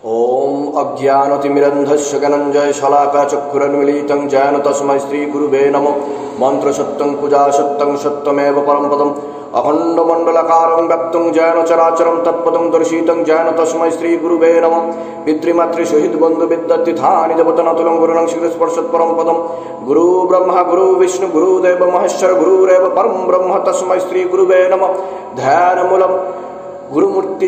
ओम अज्ञानतिमिरन्धस्य ज्ञानञ्जय शलाकाचक्षुरुन्मीलितं येन तस्मै श्रीगुरुवे नमः। मन्त्रसत्यं पूजासत्यं सत्यमेव परं पदम् अखण्डमण्डलाकारं व्याप्तं येन चराचरं तत्पदं दर्शितं येन तस्मै श्रीगुरुवे नमः। पितृमातृशहीदबन्धुविद्यातीर्थानि देवतानतुलं गुरुणं शिरस्पर्शत् परं पदं। गुरु ब्रह्मा गुरु विष्णु गुरुदेव महेश्वर गुरुरेव परं ब्रह्म तस्मै श्रीगुरुवे नमः। ध्यानमूलं गुरुमूर्ति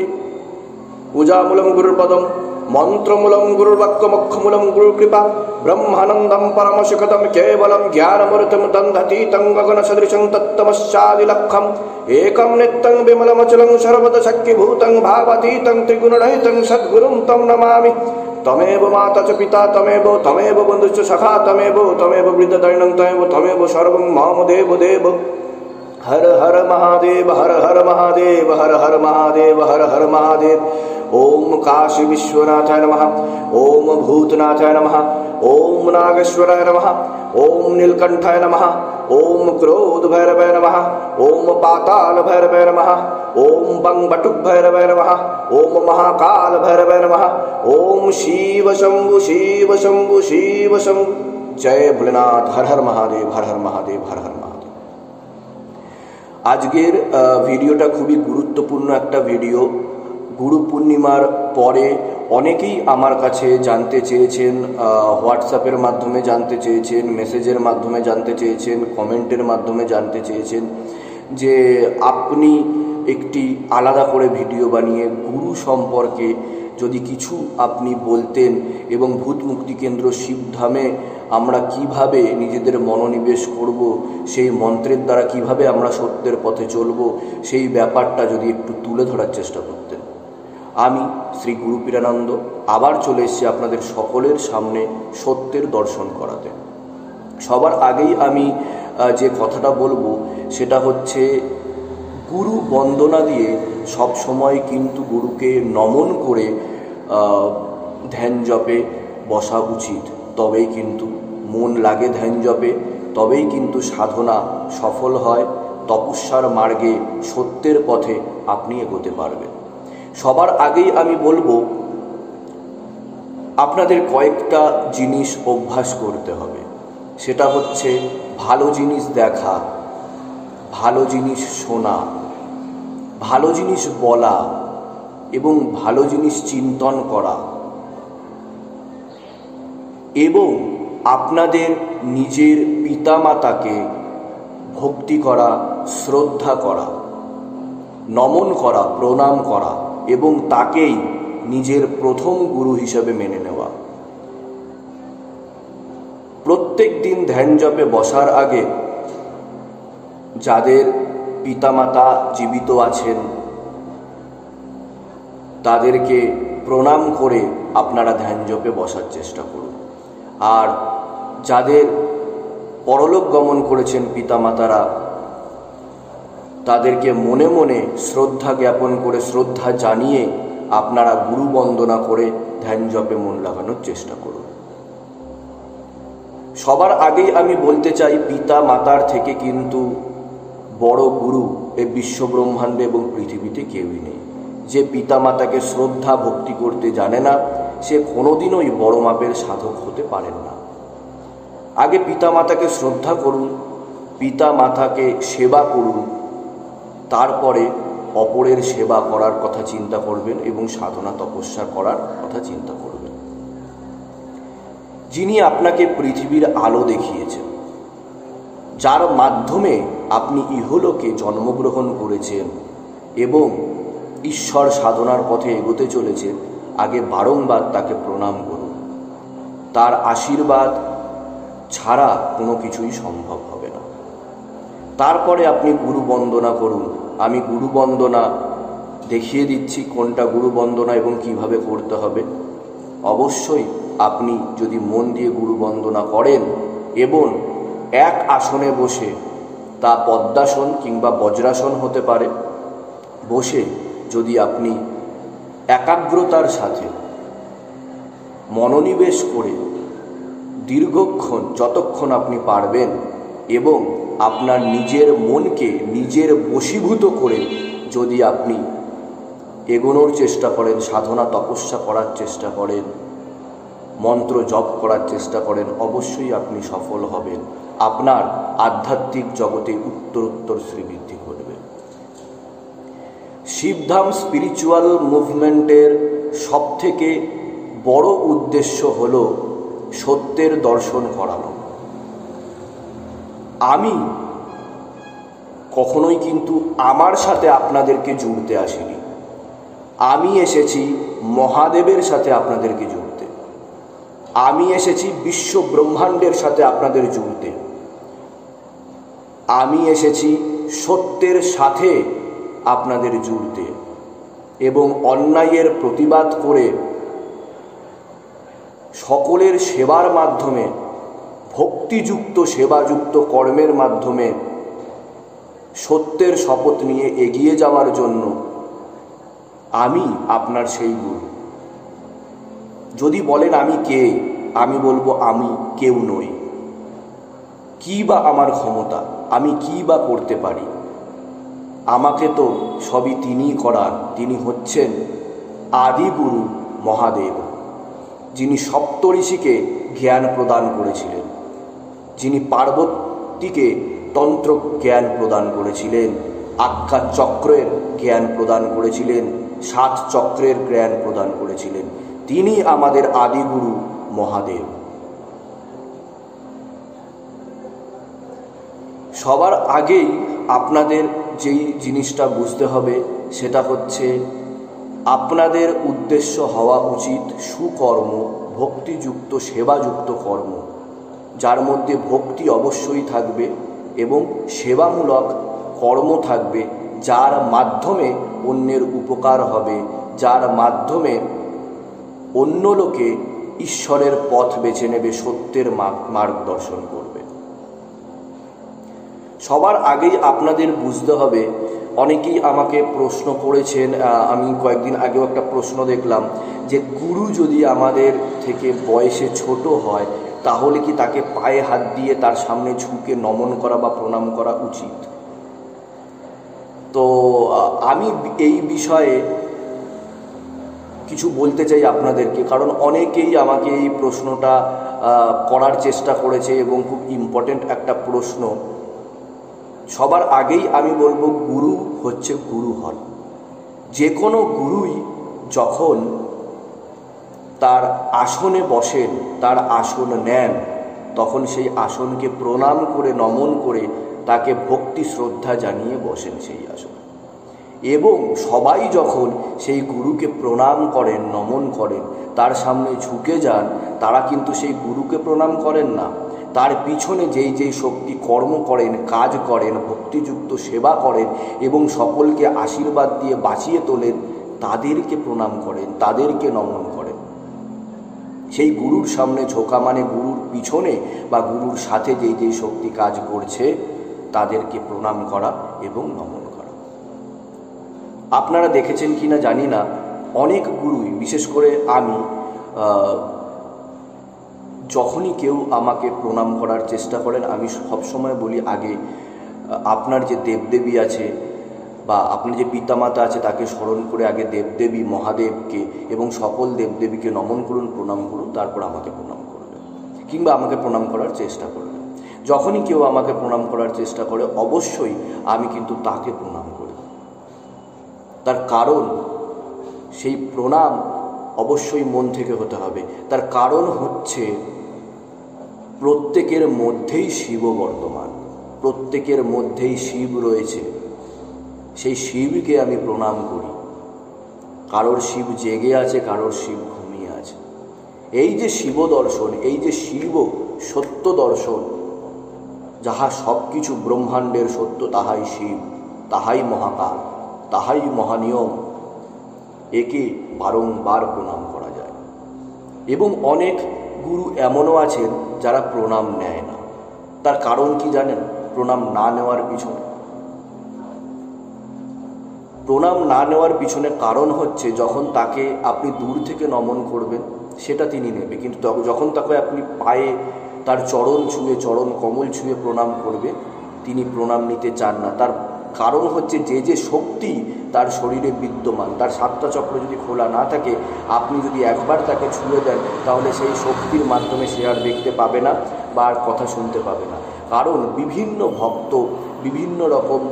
पूजामूलं गुरुपदं मंत्रमूलं गुरुर्वाक्यमोक्षमूलं गुरुकृपा ब्रह्मानन्दं परमसुखदं केवलं ज्ञानमूर्तिं दन्धतीतं गगनसदृशं तत्तमश्चादिलक्षम् एकं नित्यं विमलमचलं सर्वदा शक्तिभूतं भावातीतं त्रिगुणरहितं सद्गुरुं तं नमामि। तमेव माता च पिता तमेव बन्धुश्च सखा तमेव वृद्धदैनं तमेव सर्वं मम देव देव। हर हर महादेव हर हर महादेव हर हर महादेव हर हर महादेव। ओम काशी विश्वनाथाय नमः। ओम भूतनाथाय नमः। ओम नागेश्वराय नमः। ओम नीलकंठाय नमः। ओम क्रोध भैरवाय नमः। ओम पाताल भैरवाय नमः। ओम बंबटुक भैरवाय नमः। ओम महाकाल भैरवाय नमः। ओम शिव शंभु शिव शंभु शिव शंभु। जय भोलेनाथ। हर हर महादेव हर हर महादेव हर हर महादेव। आजकेर भिडियोटा खूबी गुरुत्वपूर्ण एक भिडियो। गुरु पूर्णिमार परे अनेकेई आमार काछे जानते चेयेछेन, व्हाट्सएपेर माध्यमे जानते चेयेछेन, मेसेजेर माध्यमे जानते चेयेछेन, कमेंटेर माध्यमे जानते चेयेछेन जे आपनी एकटी आलादा करे भिडियो बानिये गुरु सम्पर्के यदि किछु आपनी बोलतेन एवं भूत मुक्ति केंद्र शिवधामे आमरा किभाबे निजेदेर मनोनिवेश करब, सेई मन्त्रेर द्वारा किभाबे आमरा सत्येर पथे चलब, सेई ब्यापारटा यदि एकटु तुले धरार चेष्टा करतेन। आमी श्री गुरुपीरानंद आबार चले एसेछि आपनादेर सकलेर सामने सत्येर दर्शन कराते। सबार आगेई आमी जे कथाटा बोलबो सेटा हच्छे गुरु बंदना दिए सब समय किन्तु गुरुके नमन करे ध्यान जपे बसा उचित, तबेई किन्तु मन लागे ध्यान जपे, तबेई किन्तु साधना सफल हय, तपस्यार मार्गे सत्येर पथे आपनि एगोते पारबेन। सबार आगेई आमी बोलबो आपनादेर कयेकटा जिनिस अभ्यास करते हबे। सेटा हच्छे भालो जिनिस देखा, भालो जिनिस शोना, भालो जिनिस बला एवं भालो जिनिस चिंतन करा एवं आपनादेर निजेर पितामाताके भक्ति करा, श्रद्धा करा, नमन करा, प्रणाम करा एवं ताकेई निजेर प्रथम गुरु हिसेबे मेने नेওয়া। प्रत्येक दिन ध्यान जपे बसार आगे जादेर पितामाता जीवित आছেন तादेरके प्रणाम करे आपनारा ध्यान जपे बसार चेष्टा करुन। और जादेर परलोक गमन करेছেন पितामातारा तादेरके मने मने श्रद्धा ज्ञापन करे श्रद्धा जानिए आपनारा गुरु बंदना करे ध्यान जपे मन लागानोर चेष्टा करुन। सबार आगेई आमी बोलते चाই पिता मातार थेके किन्तु बड़ गुरु ए विश्व ब्रह्मांडे एवं पृथिवीते केउई नेই। जे पिता माताके श्रद्धा भक्ति करते जाने ना से कोनोदिनोई बड़ मापेर साधक होते पारेन ना। आगे पिता माताके श्रद्धा करुन, पिता माताके सेवा करुन, तारपरे अपरेर सेवा करार कथा चिंता करबेन एवं साधना तपस्या करार कथा चिंता करबेन। जिनि आपनाके पृथिवीर आलो देखिয়েছেন, जार माध्यमे आपनी इहलोके जन्मग्रहण करेছেন एवं ईश्वर साधनार पथे एगोते चलेছেন, आगे बारंबार ताके प्रणाम करुन। तार आशीर्वाद छाड़ा कोनो किछुई सम्भव हबे ना। तारपरे आपनी गुरु बंदना करुन। आमी गुरु बंदना देखिए दिচ্ছি कोनटा गुरु बंदना एवं किभाबे करते हबे। अवश्यई आपनी यदि मन दिए गुरु बंदना करें एवं एक आसने बसे ता पद्मासन किंबा वज्रासन होते पारे, बसे यदि आपनी एकाग्रतार साथे मनोनिवेश करे दीर्घक्षण যতক্ষণ আপনি পারবেন এবং আপনার নিজের মনকে নিজের বশীভূত করে যদি আপনি এগোনোর চেষ্টা করেন, সাধনা তপস্যা করার চেষ্টা করেন, মন্ত্র জপ করার চেষ্টা করেন, অবশ্যই আপনি সফল হবেন। আপনার আধ্যাত্মিক জগতে উত্তরোত্তর শ্রীবৃদ্ধি ঘটবে। শিবধাম স্পিরিচুয়াল মুভমেন্টের সবথেকে বড় উদ্দেশ্য হল সত্যের দর্শন করানো। আমি কখনোই কিন্তু আমার সাথে আপনাদেরকে জুড়তে আসিনি, আমি এসেছি মহাদেবের সাথে আপনাদেরকে জুড়তে, আমি এসেছি বিশ্ব ব্রহ্মাণ্ডের সাথে আপনাদের জুড়তে, আমি এসেছি সত্যের সাথে আপনাদের জুড়তে এবং অন্যায়ের প্রতিবাদ করে সকলের সেবার মাধ্যমে, ভক্তিযুক্ত সেবাযুক্ত কর্মের মাধ্যমে সত্যের শপথ নিয়ে এগিয়ে যাওয়ার জন্য আমি আপনার সেই গুরু। যদি বলেন আমি কে, আমি বলবো আমি কেউ নই। কি বা আমার ক্ষমতা, আমি কি বা করতে পারি? আমাকে তো সবই তিনিই করান। তিনি হচ্ছেন আদিগুরু মহাদেব, যিনি সপ্তঋষিকে জ্ঞান প্রদান করেছিলেন, যিনি পার্বতীকে তন্ত্র জ্ঞান প্রদান করেছিলেন, আজ্ঞা চক্রের জ্ঞান প্রদান করেছিলেন, 7 চক্রের জ্ঞান প্রদান করেছিলেন। তিনি আমাদের আদিগুরু মহাদেব। সবার আগেই আপনাদের যেই জিনিসটা বুঝতে হবে সেটা হচ্ছে আপনাদের উদ্দেশ্য হওয়া উচিত সুকর্ম, ভক্তিযুক্ত সেবাযুক্ত কর্ম, যার মধ্যে ভক্তি অবশ্যই থাকবে এবং সেবামূলক কর্ম থাকবে, যার মাধ্যমে অন্যের উপকার হবে, যার মাধ্যমে অন্য লোকে ঈশ্বরের পথ বেছে নেবে, সত্যের মার্গদর্শন করবে। সবার আগেই আপনাদের বুঝতে হবে, অনেকেই আমাকে প্রশ্ন করেছেন, আমি কয়েকদিন আগেও একটা প্রশ্ন দেখলাম যে গুরু যদি আমাদের থেকে বয়সে ছোট হয় তাহলে কি তাকে পায়ে হাত দিয়ে তার সামনে ঝুঁকে নমন করা বা প্রণাম করা উচিত? তো আমি এই বিষয়ে কিছু বলতে চাই আপনাদেরকে, কারণ অনেকেই আমাকে এই প্রশ্নটা করার চেষ্টা করেছে এবং খুব ইম্পর্টেন্ট একটা প্রশ্ন। সবার আগেই আমি বলবো, গুরু হচ্ছে গুরু হন। যে কোনো গুরুই যখন তার আসনে বসেন, তার আসন নেন, তখন সেই আসনকে প্রণাম করে নমন করে তাকে ভক্তি শ্রদ্ধা জানিয়ে বসেন সেই আসনে। এবং সবাই যখন সেই গুরুকে প্রণাম করেন, নমন করেন, তার সামনে ঝুঁকে যান, তারা কিন্তু সেই গুরুকে প্রণাম করেন না, তার পিছনে যেই যেই শক্তি কর্ম করেন, কাজ করেন, ভক্তিযুক্ত সেবা করেন এবং সকলকে আশীর্বাদ দিয়ে বাঁচিয়ে তোলেন, তাদেরকে প্রণাম করেন, তাদেরকে নমন করেন। সেই গুরুর সামনে ঝোঁকা মানে গুরুর পিছনে বা গুরুর সাথে যেই যেই শক্তি কাজ করছে তাদেরকে প্রণাম করা এবং নমন করা। আপনারা দেখেছেন কি না জানি না, অনেক গুরুই, বিশেষ করে আমি, যখনই কেউ আমাকে প্রণাম করার চেষ্টা করেন আমি সবসময় বলি, আগে আপনার যে দেবদেবী আছে বা আপনার যে পিতামাতা আছে তাকে স্মরণ করে আগে দেবদেবী মহাদেবকে এবং সকল দেবদেবীকে নমন করুন, প্রণাম করুন, তারপর আমাকে প্রণাম করবেন কিংবা আমাকে প্রণাম করার চেষ্টা করবেন। যখনই কেউ আমাকে প্রণাম করার চেষ্টা করে অবশ্যই আমি কিন্তু তাকে প্রণাম করি। তার কারণ, সেই প্রণাম অবশ্যই মন থেকে হতে হবে। তার কারণ হচ্ছে প্রত্যেকের মধ্যেই শিব বর্তমান, প্রত্যেকের মধ্যেই শিব রয়েছে। সেই শিবকে আমি প্রণাম করি। কারোর শিব জেগে আছে, কারোর শিব ঘুমিয়ে আছে। এই যে শিব দর্শন, এই যে শিব সত্য দর্শন, যাহা সব কিছু ব্রহ্মাণ্ডের সত্য, তাহাই শিব, তাহাই মহাকাল, তাহাই মহানিয়ম, একে বারংবার প্রণাম করা যায়। এবং অনেক গুরু এমনও আছেন যারা প্রণাম নেয় না। তার কারণ কি জানেন? প্রণাম না নেওয়ার পিছনে, প্রণাম না নেওয়ার পিছনে কারণ হচ্ছে, যখন তাকে আপনি দূর থেকে নমন করবেন সেটা তিনি নেবে, কিন্তু যখন তাকে আপনি পায়ে তার চরণ ছুঁয়ে, চরণ কমল ছুঁয়ে প্রণাম করবে, তিনি প্রণাম নিতে চান না। তার কারণ হচ্ছে যে যে শক্তি তার শরীরে বিদ্যমান, তার সাতটা চক্র যদি খোলা না থাকে, আপনি যদি একবার তাকে ছুঁয়ে দেন তাহলে সেই শক্তির মাধ্যমে সে আর দেখতে পাবে না বা আর কথা শুনতে পাবে না। কারণ বিভিন্ন ভক্ত বিভিন্ন রকম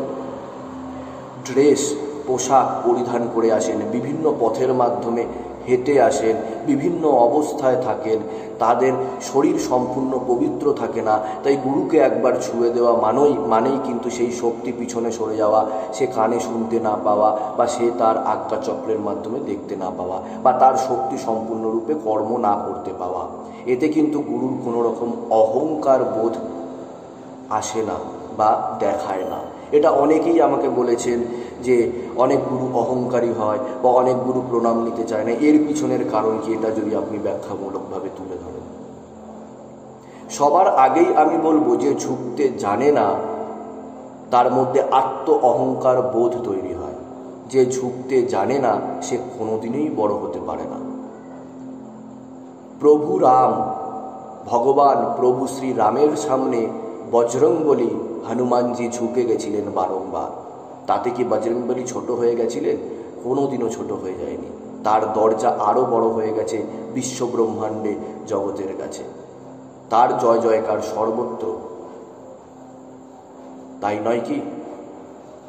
ড্রেস পোশাক পরিধান করে আসেন, বিভিন্ন পথের মাধ্যমে হেঁটে আসেন, বিভিন্ন অবস্থায় থাকেন, তাদের শরীর সম্পূর্ণ পবিত্র থাকে না। তাই গুরুকে একবার ছুঁয়ে দেওয়া মানেই কিন্তু সেই শক্তি পিছনে সরে যাওয়া, সে কানে শুনতে না পাওয়া বা সে তার আজ্ঞাচক্রের মাধ্যমে দেখতে না পাওয়া বা তার শক্তি সম্পূর্ণরূপে কর্ম না করতে পাওয়া। এতে কিন্তু গুরুর কোনো রকম অহংকার বোধ আসে না বা দেখায় না। এটা অনেকেই আমাকে বলেছেন যে অনেক গুরু অহংকারী হয় বা অনেক গুরু প্রণাম নিতে চায় না। এর পিছনের কারণ কি, এটা যদি আপনি ব্যাখ্যামূলকভাবে তুলে ধরেন। সবার আগেই আমি বলবো যে ঝুঁকতে জানে না তার মধ্যে আত্ম অহংকার বোধ তৈরি হয়। যে ঝুঁকতে জানে না সে কোনোদিনই বড় হতে পারে না। প্রভু রাম, ভগবান প্রভু শ্রী রামের সামনে বজরংবলী হনুমানজি ঝুঁকে গেছিলেন বারংবার। তাতে কি বজরংবলী ছোট হয়ে গেছিলেন? কোনোদিনও ছোট হয়ে যায়নি। তার দরজা আরও বড় হয়ে গেছে বিশ্ব ব্রহ্মাণ্ডে জগতের কাছে। তার জয় জয়কার সর্বত্র, তাই নয় কি?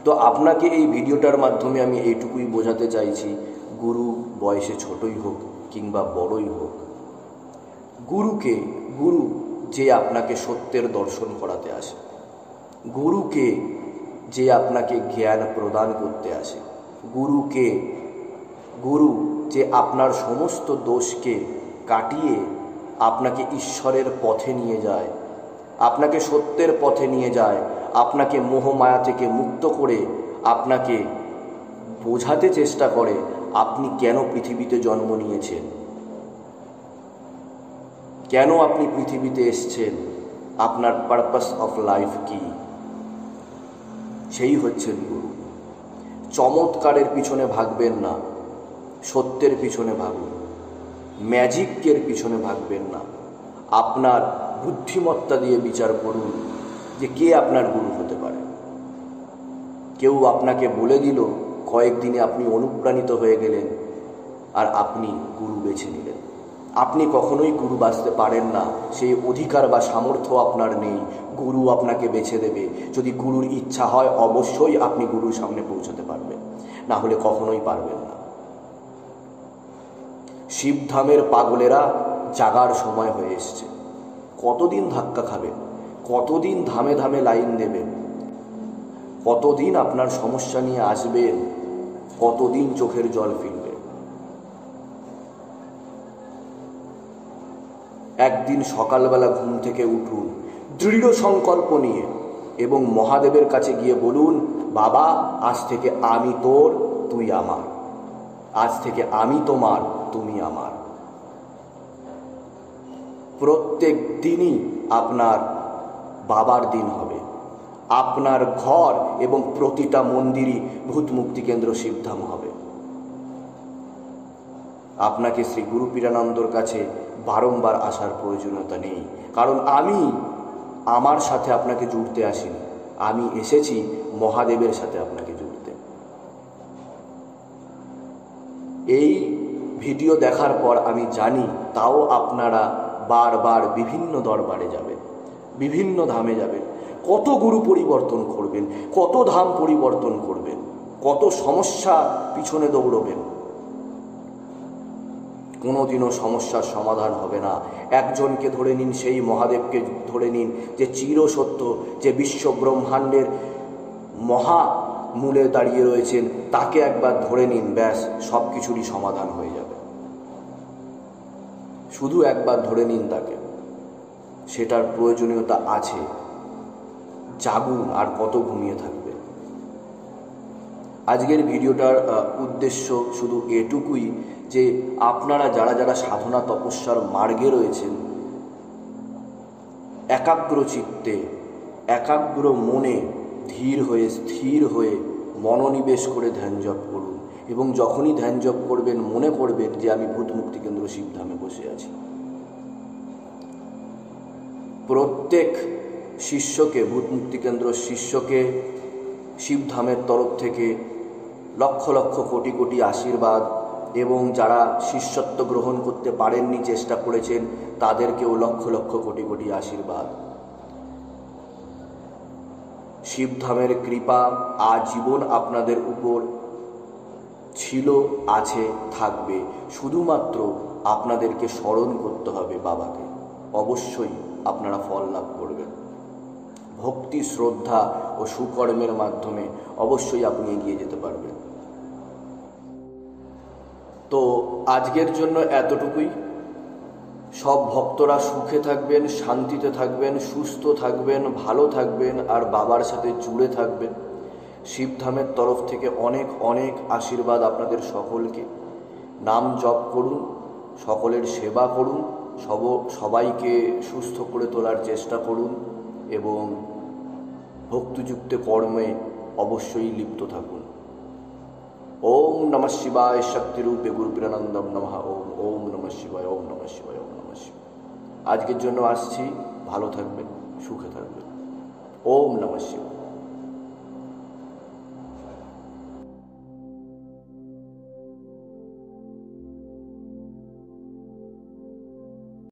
তো আপনাকে এই ভিডিওটার মাধ্যমে আমি এইটুকুই বোঝাতে চাইছি, গুরু বয়সে ছোটই হোক কিংবা বড়ই হোক, গুরু যে আপনাকে সত্যের দর্শন করাতে আসে, গুরুকে যে আপনাকে জ্ঞান প্রদান করতে আসে, গুরু যে আপনার সমস্ত দোষকে কাটিয়ে আপনাকে ঈশ্বরের পথে নিয়ে যায়, আপনাকে সত্যের পথে নিয়ে যায়, আপনাকে মোহমায়া থেকে মুক্ত করে আপনাকে বোঝাতে চেষ্টা করে আপনি কেন পৃথিবীতে জন্ম নিয়েছেন, কেন আপনি পৃথিবীতে এসেছেন, আপনার পারপাস অফ লাইফ কি, সেই হচ্ছেন গুরু। চমৎকারের পিছনে ভাগবেন না, সত্যের পিছনে ভাগুন। ম্যাজিকের পিছনে ভাগবেন না। আপনার বুদ্ধিমত্তা দিয়ে বিচার করুন যে কে আপনার গুরু হতে পারে। কেউ আপনাকে বলে দিল, কয়েকদিনে আপনি অনুপ্রাণিত হয়ে গেলেন আর আপনি গুরু বেছে নিলেন। আপনি কখনোই গুরু বাছতে পারেন না, সেই অধিকার বা সামর্থ্য আপনার নেই। গুরু আপনাকে বেছে দেবে। যদি গুরুর ইচ্ছা হয় অবশ্যই আপনি গুরুর সামনে পৌঁছতে পারবেন, না হলে কখনোই পারবেন না। শিবধামের পাগলেরা জাগার সময় হয়ে এসছে। কতদিন ধাক্কা খাবেন? কতদিন ধামে ধামে লাইন দেবেন? কতদিন আপনার সমস্যা নিয়ে আসবেন? কতদিন চোখের জল ফেলবেন? একদিন সকালবেলা ঘুম থেকে উঠুন দৃঢ় সংকল্প নিয়ে এবং মহাদেবের কাছে গিয়ে বলুন, বাবা আজ থেকে আমি তোর, তুই আমার। আজ থেকে আমি তোমার, তুমি আমার। প্রত্যেক দিনই আপনার বাবার দিন হবে। আপনার ঘর এবং প্রতিটা মন্দিরই ভূত মুক্তি কেন্দ্র শিবধাম হবে। আপনাকে শ্রী গুরু পীরানন্দর কাছে বারংবার আসার প্রয়োজনীয়তা নেই, কারণ আমি আমার সাথে আপনাকে জুড়তে আসিনি, আমি এসেছি মহাদেবের সাথে আপনাকে জুড়তে। এই ভিডিও দেখার পর আমি জানি তাও আপনারা বারবার বিভিন্ন দরবারে যাবেন, বিভিন্ন ধামে যাবেন, কত গুরু পরিবর্তন করবেন, কত ধাম পরিবর্তন করবেন, কত সমস্যা পিছনে দৌড়বেন, কোনোদিনও সমস্যার সমাধান হবে না। একজনকে ধরে নিন, সেই মহাদেবকে ধরে নিন যে চিরসত্য, যে বিশ্ব ব্রহ্মাণ্ডের মহা মূলে দাঁড়িয়ে রয়েছেন, তাকে একবার ধরে নিন, ব্যাস সব কিছুরই সমাধান হয়ে যাবে। শুধু একবার ধরে নিন তাকে, সেটার প্রয়োজনীয়তা আছে। জাগুন, আর কত ঘুমিয়ে থাকবে। আজকের ভিডিওটার উদ্দেশ্য শুধু এটুকুই যে আপনারা যারা যারা সাধনা তপস্যার মার্গে রয়েছেন, একাগ্র চিত্তে, একাগ্র মনে, ধীর হয়ে স্থির হয়ে মনোনিবেশ করে ধ্যান জপ করুন। এবং যখনই ধ্যান জপ করবেন মনে করবেন যে আমি ভূত মুক্তি কেন্দ্র শিবধামে বসে আছি। প্রত্যেক শিষ্যকে, ভূত মুক্তি কেন্দ্র শিষ্যকে শিবধামের তরফ থেকে লক্ষ লক্ষ কোটি কোটি আশীর্বাদ, এবং যারা শিষ্যত্ব গ্রহণ করতে পারেননি, চেষ্টা করেছেন, তাদেরকেও লক্ষ লক্ষ কোটি কোটি আশীর্বাদ। শিবধামের কৃপা আজীবন আপনাদের উপর ছিল, আছে, থাকবে। শুধুমাত্র আপনাদেরকে স্মরণ করতে হবে বাবাকে, অবশ্যই আপনারা ফল লাভ করবেন। ভক্তি, শ্রদ্ধা ও সুকর্মের মাধ্যমে অবশ্যই আপনি এগিয়ে যেতে পারবেন। তো আজকের জন্য এতটুকুই। সব ভক্তরা সুখে থাকবেন, শান্তিতে থাকবেন, সুস্থ থাকবেন, ভালো থাকবেন, আর বাবার সাথে জুড়ে থাকবেন। শিবধামের তরফ থেকে অনেক অনেক আশীর্বাদ আপনাদের সকলকে। নাম জপ করুন, সকলের সেবা করুন, সবাইকে সুস্থ করে তোলার চেষ্টা করুন, এবং ভক্তিযুক্ত কর্মে অবশ্যই লিপ্ত থাকুন। ওম নমঃ শিবায়। শক্তিরূপে গুরুপ্রানন্দম নমঃ। ওম ওম নমঃ শিবায়। ওম নমঃ শিবায়। ওম নমঃ শিবায়। আজকের জন্য আসছি। ভালো থাকবেন, সুখে থাকবেন। ওম নমঃ শিবায়।